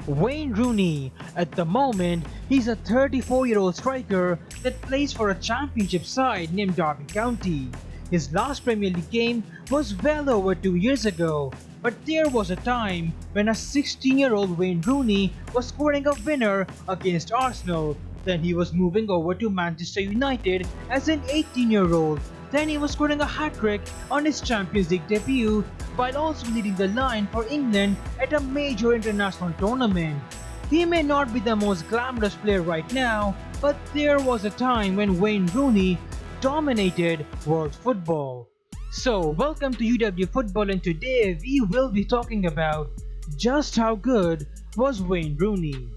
Wayne Rooney. At the moment, he's a 34-year-old striker that plays for a championship side named Derby County. His last Premier League game was well over 2 years ago, but there was a time when a 16-year-old Wayne Rooney was scoring a winner against Arsenal. Then he was moving over to Manchester United as an 18-year-old. Then he was scoring a hat-trick on his Champions League debut while also leading the line for England at a major international tournament. He may not be the most glamorous player right now, but there was a time when Wayne Rooney dominated world football. So, welcome to UW Football, and today we will be talking about just how good was Wayne Rooney.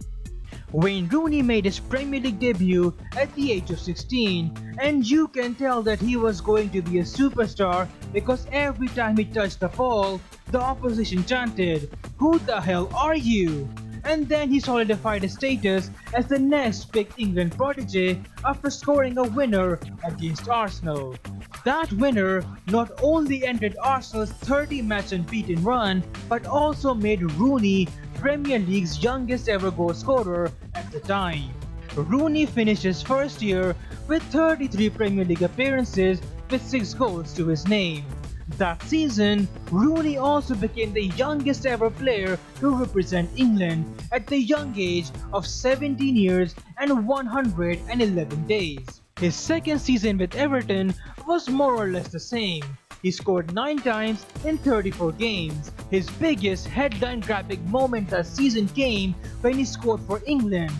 Wayne Rooney made his Premier League debut at the age of 16, and you can tell that he was going to be a superstar because every time he touched the ball, the opposition chanted, "Who the hell are you?" And then he solidified his status as the next big England protege after scoring a winner against Arsenal. That winner not only ended Arsenal's 30-match unbeaten run, but also made Rooney Premier League's youngest ever goal scorer at the time. Rooney finished his first year with 33 Premier League appearances with 6 goals to his name. That season, Rooney also became the youngest ever player to represent England at the young age of 17 years and 111 days. His second season with Everton was more or less the same. He scored 9 times in 34 games. His biggest headline-grabbing moment that season came when he scored for England.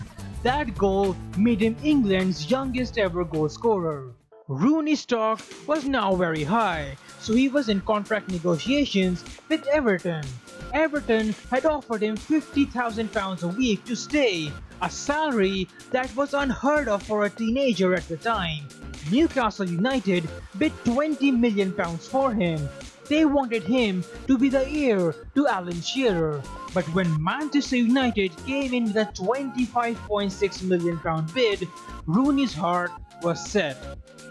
That goal made him England's youngest ever goal scorer. Rooney's stock was now very high, so he was in contract negotiations with Everton. Everton had offered him £50,000 a week to stay, a salary that was unheard of for a teenager at the time. Newcastle United bid £20 million for him. They wanted him to be the heir to Alan Shearer, but when Manchester United came in with a £25.6 million bid, Rooney's heart was set.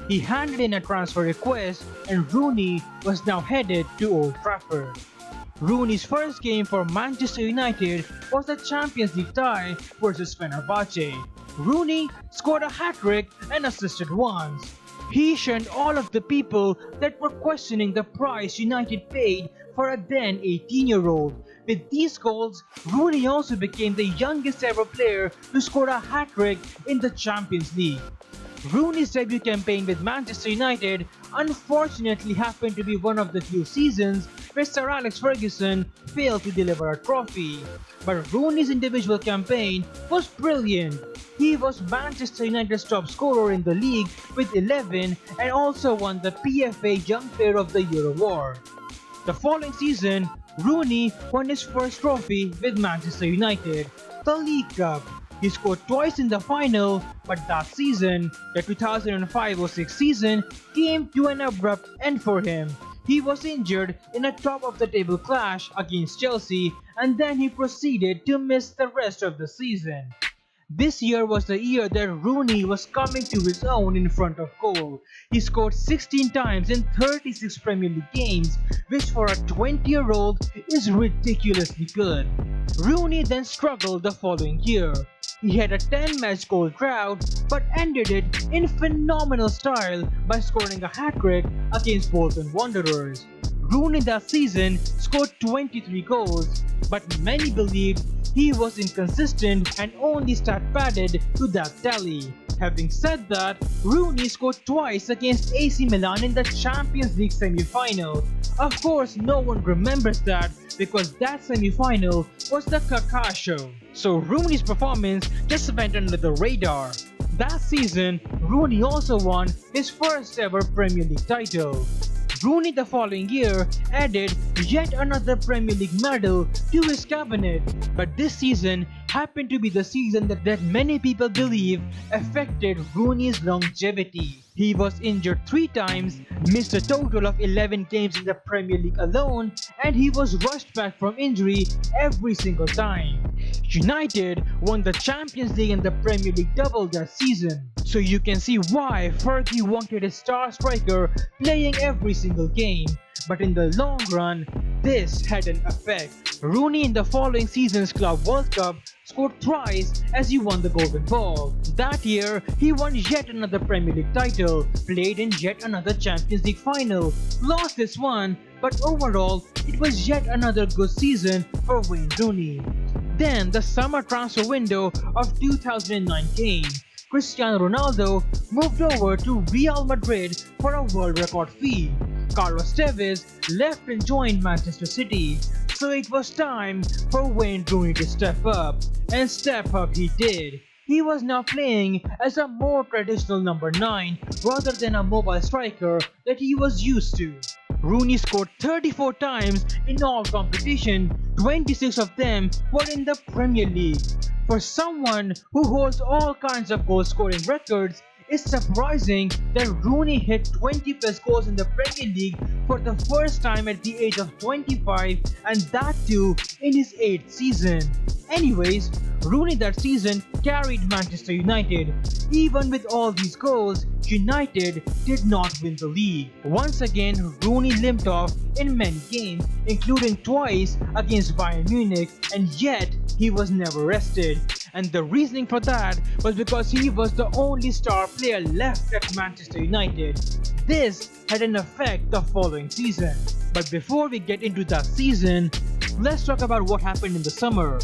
He handed in a transfer request and Rooney was now headed to Old Trafford. Rooney's first game for Manchester United was a Champions League tie versus Fenerbahce. Rooney scored a hat-trick and assisted once. He shunned all of the people that were questioning the price United paid for a then 18-year-old. With these goals, Rooney also became the youngest ever player to score a hat-trick in the Champions League. Rooney's debut campaign with Manchester United unfortunately happened to be one of the few seasons where Sir Alex Ferguson failed to deliver a trophy. But Rooney's individual campaign was brilliant. He was Manchester United's top scorer in the league with 11 and also won the PFA Young Player of the Year award. The following season, Rooney won his first trophy with Manchester United, the League Cup. He scored twice in the final, but that season, the 2005-06 season, came to an abrupt end for him. He was injured in a top-of-the-table clash against Chelsea, and then he proceeded to miss the rest of the season. This year was the year that Rooney was coming to his own in front of goal. He scored 16 times in 36 Premier League games, which for a 20-year-old is ridiculously good. Rooney then struggled the following year. He had a 10-match goal drought, but ended it in phenomenal style by scoring a hat-trick against Bolton Wanderers. Rooney that season scored 23 goals, but many believed he was inconsistent and only stat-padded to that tally. Having said that, Rooney scored twice against AC Milan in the Champions League semi-final. Of course, no one remembers that because that semi-final was the Kaká show. So Rooney's performance just went under the radar. That season, Rooney also won his first ever Premier League title. Rooney the following year added yet another Premier League medal to his cabinet, but this season happened to be the season that many people believe affected Rooney's longevity. He was injured 3 times, missed a total of 11 games in the Premier League alone, and he was rushed back from injury every single time. United won the Champions League and the Premier League double that season. So you can see why Fergie wanted a star striker playing every single game. But in the long run, This had an effect. Rooney in the following season's Club World Cup scored thrice as he won the Golden Ball. That year, he won yet another Premier League title, played in yet another Champions League final, lost this one, but overall, it was yet another good season for Wayne Rooney. Then, the summer transfer window of 2009 came. Cristiano Ronaldo moved over to Real Madrid for a world record fee. Carlos Tevez left and joined Manchester City. So it was time for Wayne Rooney to step up. And step up he did. He was now playing as a more traditional number 9 rather than a mobile striker that he was used to. Rooney scored 34 times in all competition, 26 of them were in the Premier League. For someone who holds all kinds of goal scoring records, it's surprising that Rooney hit 20 plus goals in the Premier League for the first time at the age of 25, and that too in his 8th season. Anyways, Rooney that season carried Manchester United. Even with all these goals, United did not win the league. Once again, Rooney limped off in many games, including twice against Bayern Munich, and yet he was never rested. And the reasoning for that was because he was the only star player left at Manchester United. This had an effect the following season. But before we get into that season, let's talk about what happened in the summer.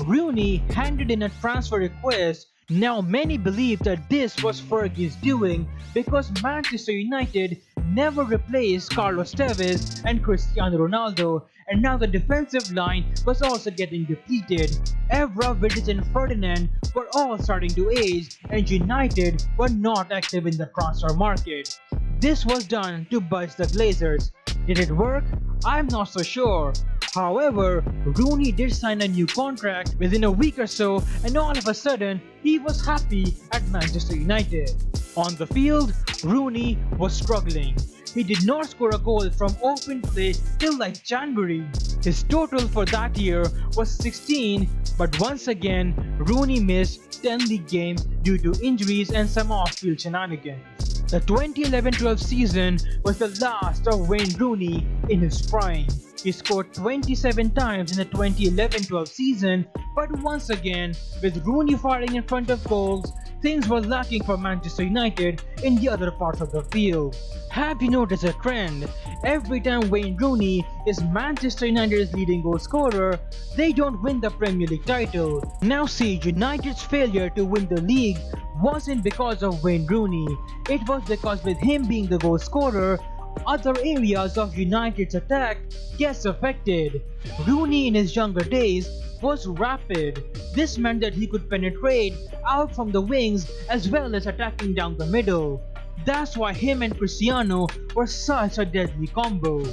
Rooney handed in a transfer request. Now many believe that this was Fergie's doing because Manchester United never replaced Carlos Tevez and Cristiano Ronaldo, and now the defensive line was also getting depleted. Evra, Vidic and Ferdinand were all starting to age, and United were not active in the transfer market. This was done to budge the Glazers. Did it work? I'm not so sure. However, Rooney did sign a new contract within a week or so, and all of a sudden, he was happy at Manchester United. On the field, Rooney was struggling. He did not score a goal from open play till like January. His total for that year was 16, but once again, Rooney missed 10 league games due to injuries and some off-field shenanigans. The 2011-12 season was the last of Wayne Rooney in his prime. He scored 27 times in the 2011-12 season, but once again, with Rooney firing in front of goals, things were lacking for Manchester United in the other parts of the field. Have you noticed a trend? Every time Wayne Rooney is Manchester United's leading goal scorer, they don't win the Premier League title. Now see, United's failure to win the league wasn't because of Wayne Rooney. It was because with him being the goal scorer, other areas of United's attack gets affected. Rooney in his younger days was rapid. This meant that he could penetrate out from the wings as well as attacking down the middle. That's why him and Cristiano were such a deadly combo.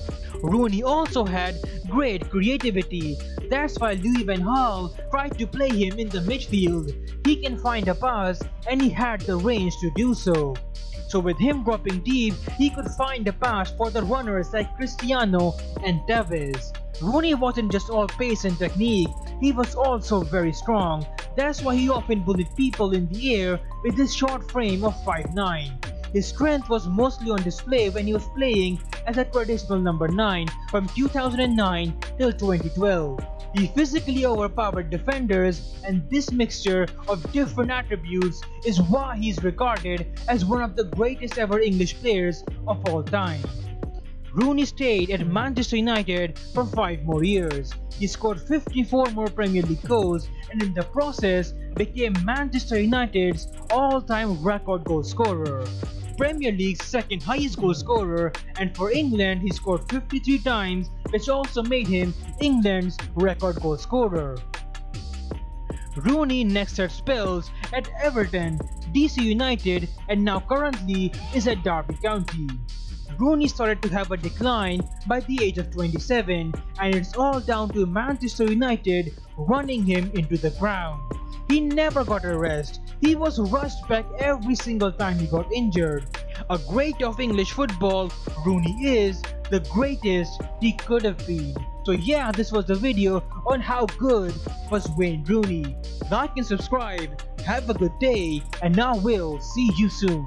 Rooney also had great creativity. That's why Louis van Gaal tried to play him in the midfield. He can find a pass and he had the range to do so. So with him dropping deep, he could find a pass for the runners like Cristiano and Tevez. Rooney wasn't just all pace and technique, he was also very strong. That's why he often bullied people in the air with his short frame of 5'9". His strength was mostly on display when he was playing as a traditional number 9 from 2009 till 2012. He physically overpowered defenders, and this mixture of different attributes is why he's regarded as one of the greatest ever English players of all time. Rooney stayed at Manchester United for 5 more years. He scored 54 more Premier League goals and in the process became Manchester United's all-time record goal scorer, Premier League's second highest goal scorer, and for England he scored 53 times, which also made him England's record goal scorer. Rooney next had spells at Everton, DC United, and now currently is at Derby County. Rooney started to have a decline by the age of 27, and it's all down to Manchester United running him into the ground. He never got a rest. He was rushed back every single time he got injured. A great of English football, Rooney is the greatest he could have been. So yeah, this was the video on how good was Wayne Rooney. Like and subscribe, have a good day, and I will see you soon.